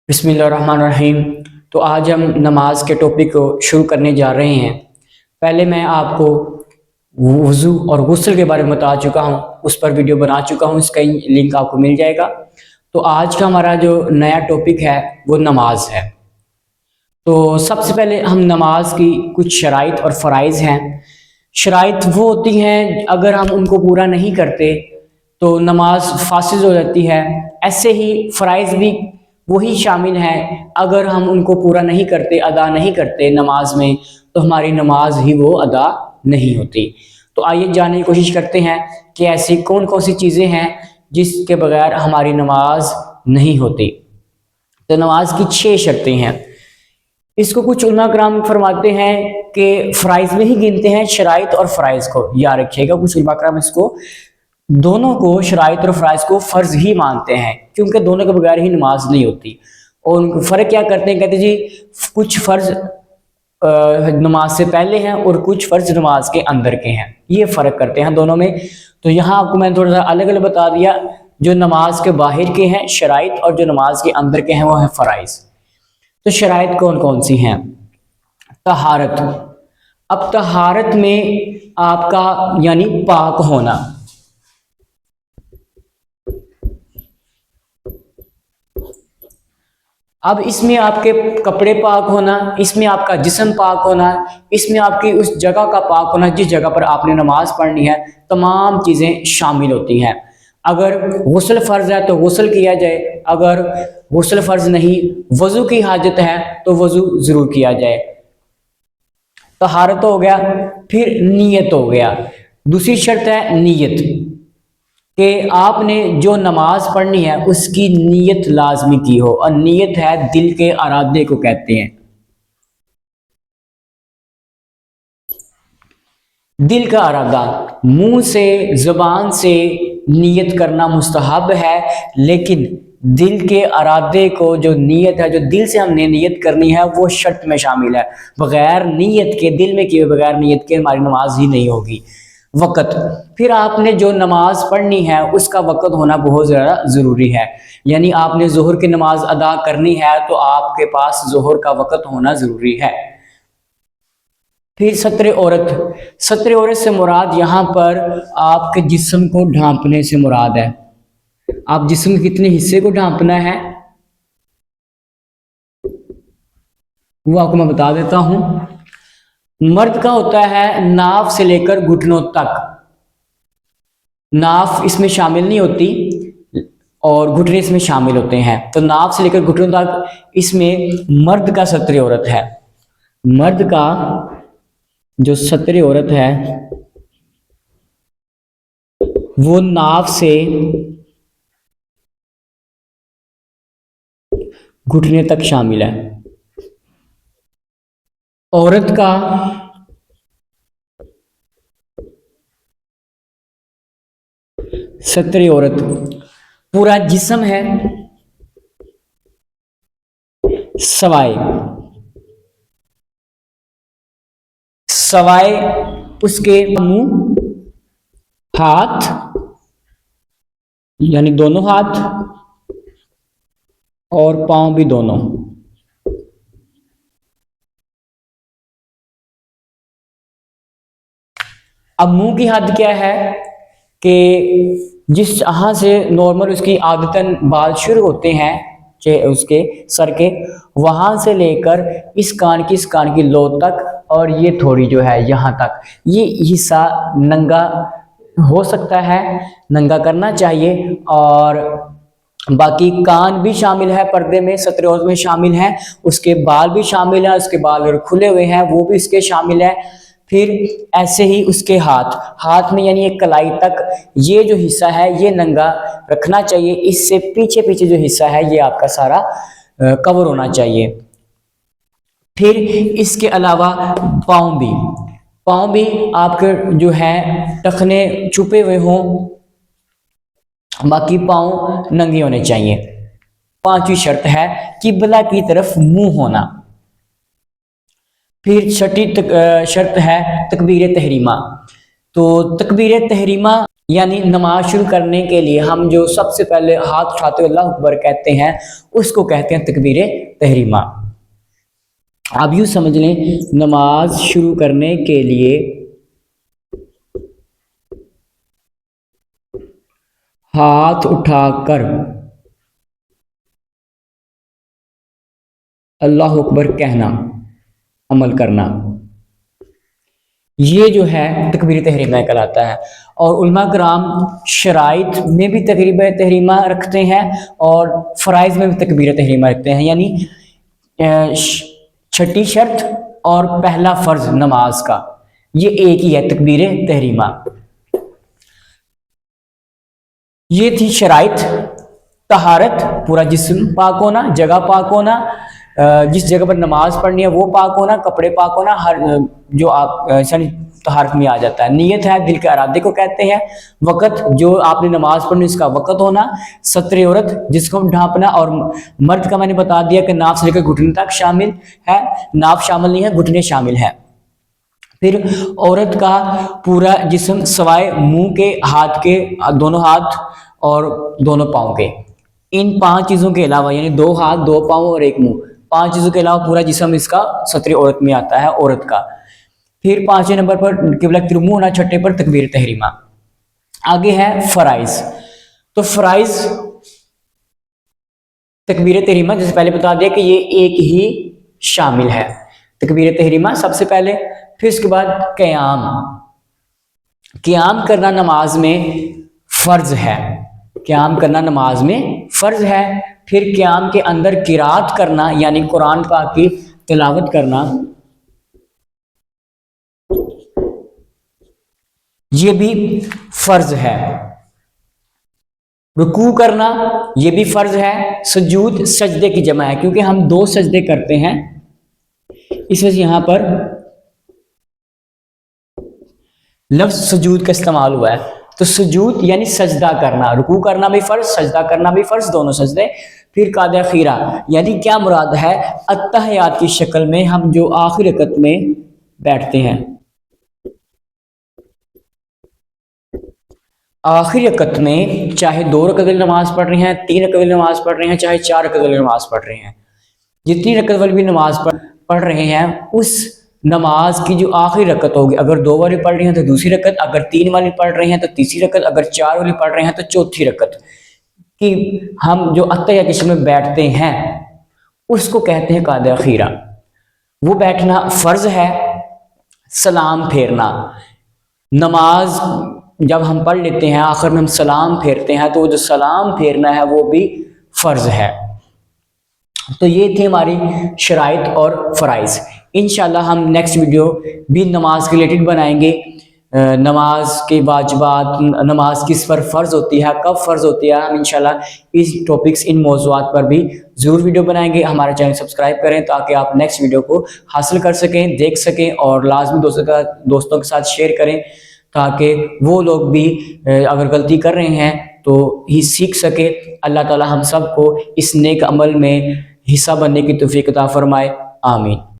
बिस्मिल्लाहिर्रहमानिर्रहीम। तो आज हम नमाज के टॉपिक को शुरू करने जा रहे हैं। पहले मैं आपको वज़ू और गुस्ल के बारे में बता चुका हूँ, उस पर वीडियो बना चुका हूँ, इसका लिंक आपको मिल जाएगा। तो आज का हमारा जो नया टॉपिक है वो नमाज है। तो सबसे पहले हम नमाज की कुछ शराइत और फ़राइज़ हैं। शराइत वो होती हैं, अगर हम उनको पूरा नहीं करते तो नमाज फासिद हो जाती है। ऐसे ही फ़राइज़ भी वही शामिल हैं, अगर हम उनको पूरा नहीं करते, अदा नहीं करते नमाज में, तो हमारी नमाज ही वो अदा नहीं होती। तो आइए जानने की कोशिश करते हैं कि ऐसी कौन कौन सी चीज़ें हैं जिसके बगैर हमारी नमाज नहीं होती। तो नमाज की 6 शर्तें हैं। इसको कुछ उलमा कराम फरमाते हैं कि फ़राइज़ में ही गिनते हैं, शराइत और फ़राइज़ को याद रखिएगा। कुछ उलमा कराम इसको दोनों को, शराइत और फ़राइज़ को फ़र्ज़ ही मानते हैं, क्योंकि दोनों के बगैर ही नमाज नहीं होती। और उनको फ़र्क क्या करते हैं, कहते जी कुछ फ़र्ज़ नमाज से पहले हैं और कुछ फ़र्ज़ नमाज के अंदर के हैं, ये फ़र्क करते हैं दोनों में। तो यहाँ आपको मैंने थोड़ा सा अलग अलग बता दिया। जो नमाज के बाहर के हैं शराइत, और जो नमाज के अंदर के हैं वो हैं फ़राइज़। तो शराइत कौन कौन सी हैं? तहारत। अब तहारत में आपका यानी पाक होना। अब इसमें आपके कपड़े पाक होना, इसमें आपका जिस्म पाक होना, इसमें आपकी उस जगह का पाक होना जिस जगह पर आपने नमाज पढ़नी है, तमाम चीज़ें शामिल होती हैं। अगर गुस्ल फ़र्ज़ है तो गुस्ल किया जाए, अगर गुस्ल फ़र्ज़ नहीं, वज़ू की हाजत है तो वज़ू ज़रूर किया जाए। तहारत हो गया, फिर नीयत हो गया। दूसरी शर्त है नीयत, कि आपने जो नमाज पढ़नी है उसकी नीयत लाजमी की हो, और नीयत है दिल के इरादे को कहते हैं। दिल का इरादा, मुंह से ज़ुबान से नीयत करना मुस्तहब है, लेकिन दिल के इरादे को, जो नीयत है, जो दिल से हमने नीयत करनी है, वो शर्त में शामिल है। बगैर नीयत के, दिल में किए बगैर नीयत के हमारी नमाज ही नहीं होगी। वक़्त, फिर आपने जो नमाज पढ़नी है उसका वक़्त होना बहुत ज़्यादा ज़रूरी है। यानी आपने ज़ोहर की नमाज अदा करनी है तो आपके पास ज़ोहर का वक़्त होना ज़रूरी है। फिर सत्र औरत। सत्र औरत से मुराद यहाँ पर आपके जिस्म को ढांपने से मुराद है। आप जिस्म के कितने हिस्से को ढांपना है वो आपको मैं बता देता हूँ। मर्द का होता है नाफ से लेकर घुटनों तक, नाफ इसमें शामिल नहीं होती और घुटने इसमें शामिल होते हैं। तो नाफ से लेकर घुटनों तक इसमें मर्द का सत्र औरत है। मर्द का जो सत्र औरत है वो नाफ से घुटने तक शामिल है। औरत का सत्र औरत पूरा जिस्म है सवाए सवाए उसके मुंह, हाथ यानी दोनों हाथ, और पांव भी दोनों। अब मुंह की हद क्या है कि जिस जहाँ से नॉर्मल उसकी आदतन बाल शुरू होते हैं उसके सर के, वहां से लेकर इस कान की लो तक, और ये थोड़ी जो है यहाँ तक, ये हिस्सा नंगा हो सकता है, नंगा करना चाहिए। और बाकी कान भी शामिल है पर्दे में, सत्र औरत में शामिल है। उसके बाल भी शामिल है, उसके बाल अगर खुले हुए हैं वो भी इसके शामिल है। फिर ऐसे ही उसके हाथ में यानी एक कलाई तक ये जो हिस्सा है ये नंगा रखना चाहिए। इससे पीछे पीछे जो हिस्सा है ये आपका सारा कवर होना चाहिए। फिर इसके अलावा पाँव भी आपके जो है टखने छुपे हुए हों, बाकी पाँव नंगे होने चाहिए। पांचवी शर्त है किबला की तरफ मुंह होना। फिर 6ठी शर्त है तकबीर तहरीमा। तो तकबीर तहरीमा यानी नमाज शुरू करने के लिए हम जो सबसे पहले हाथ उठाते हुए अल्लाह अकबर कहते हैं उसको कहते हैं तकबीर तहरीमा। आप यूँ समझ लें, नमाज शुरू करने के लिए हाथ उठाकर अल्लाह अकबर कहना, अमल करना, ये जो है तकबीर तहरीमा कहलाता है। और उलमा कराम शराइत में भी तकबीर तहरीमा रखते हैं और फ़राइज़ में भी तकबीर तहरीमा रखते हैं। यानी छठी शर्त और पहला फ़र्ज नमाज का ये एक ही है, तकबीर तहरीमा। ये थी शराइत, तहारत, पूरा जिस्म पाक होना, जगह पाक होना, जिस जगह पर नमाज पढ़नी है वो पाक होना, कपड़े पाक होना, हर जो आप तहारत में आ जाता है। नियत है, दिल के इरादे को कहते हैं। वक़्त, जो आपने नमाज पढ़नी इसका वक़्त होना। सत्र औरत, जिसको ढांपना। और मर्द का मैंने बता दिया कि नाफ से लेकर घुटने तक शामिल है, नाफ शामिल नहीं है, घुटने शामिल है। फिर औरत का पूरा जिस्म सवाए मुंह के, हाथ के, दोनों हाथ और दोनों पाँव के, इन 5 चीज़ों के अलावा, यानी 2 हाथ, 2 पाँव और 1 मुंह, 5 चीज़ों के अलावा पूरा जिस्म इसका सत्र औरत में आता है, औरत का। फिर 5वें नंबर पर किबला की मुंह होना, छठे पर तकबीर तहरीमा। आगे है फ़राइज़। तो फ़राइज़ तकबीर तहरीमा जैसे पहले बता दिया कि ये एक ही शामिल है, तकबीर तहरीमा सबसे पहले। फिर उसके बाद क़याम, क़याम करना नमाज में फ़र्ज है, क़याम करना नमाज में फ़र्ज है। फिर क़याम के अंदर किरात करना, यानी कुरान पाक की तिलावत करना, ये भी फ़र्ज है। रुकू करना ये भी फ़र्ज है। सुजूद सजदे की जमा है, क्योंकि हम 2 सजदे करते हैं, इस वजह से यहाँ पर लफ्ज़ सुजूद का इस्तेमाल हुआ है। तो सुजूद यानी सजदा करना, रुकू करना भी फ़र्ज, सजदा करना भी फ़र्ज, दोनों सजदे। फिर कादा खीरा, यानी क्या मुराद है, अत्तहियात की शक्ल में हम जो आखिरी रकत में बैठते हैं, आखिरी रकत में चाहे 2 रकत वाली नमाज पढ़ रहे हैं, 3 रकत वाली नमाज पढ़ रहे हैं, चाहे 4 रकत वाली नमाज पढ़ रहे हैं, जितनी रकत वाली भी नमाज पढ़ रहे हैं, उस नमाज की जो आखिरी रकत होगी, अगर 2 वाली पढ़ रहे हैं तो दूसरी रकत, अगर 3 वाली पढ़ रहे हैं तो तीसरी रकत, अगर 4 वाली पढ़ रहे हैं तो चौथी रकत कि हम जो अत्तहिया की शक्ल में बैठते हैं उसको कहते हैं कादा खीरा। वो बैठना फ़र्ज है। सलाम फेरना, नमाज जब हम पढ़ लेते हैं आखिर में हम सलाम फेरते हैं, तो वो जो सलाम फेरना है वो भी फ़र्ज है। तो ये थी हमारी शराइत और फ़राइज़। इंशाल्लाह हम नेक्स्ट वीडियो भी नमाज के रिलेटेड बनाएंगे। नमाज के वाजिबात, नमाज किस पर फ़र्ज़ होती है, कब फ़र्ज़ होती है, हम इंशाल्लाह इस टॉपिक्स, इन मौज़ूआत पर भी ज़रूर वीडियो बनाएंगे। हमारा चैनल सब्सक्राइब करें ताकि आप नेक्स्ट वीडियो को हासिल कर सकें, देख सकें, और लाजमी दोस्तों के साथ शेयर करें ताकि वो लोग भी अगर गलती कर रहे हैं तो ही सीख सके। अल्लाह ताला हम सब को इस नेक अमल में हिस्सा बनने की तौफीक अता फरमाए। आमीन।